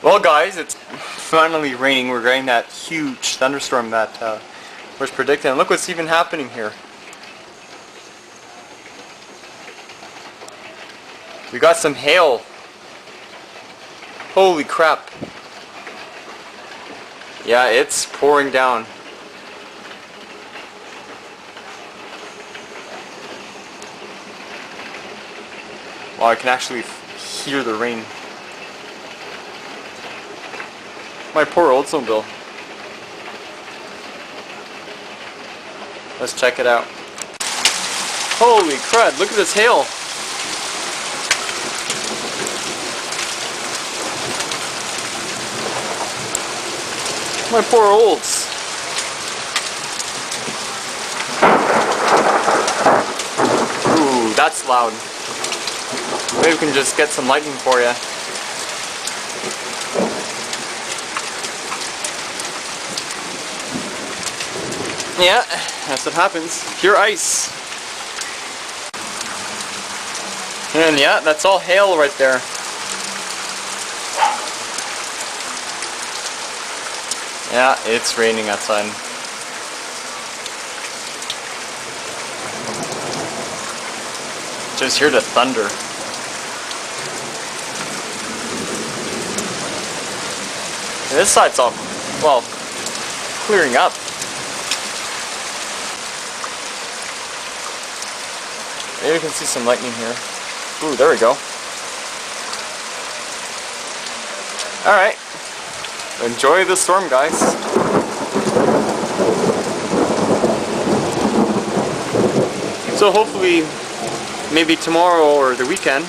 Well guys, it's finally raining. We're getting that huge thunderstorm that was predicted. And look what's even happening here. We got some hail. Holy crap. Yeah, it's pouring down. Wow, I can actually hear the rain. My poor Oldsmobile. Let's check it out. Holy crud, look at this hail. My poor Olds. Ooh, that's loud. Maybe we can just get some lightning for you. Yeah, that's what happens. Pure ice. And yeah, that's all hail right there. Yeah, it's raining outside. Just hear the thunder. And this side's all, well, clearing up. Maybe you can see some lightning here. Ooh, there we go. Alright. Enjoy the storm, guys. So hopefully, maybe tomorrow or the weekend,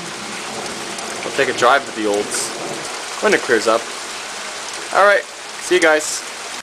we'll take a drive to the Olds when it clears up. Alright, see you guys.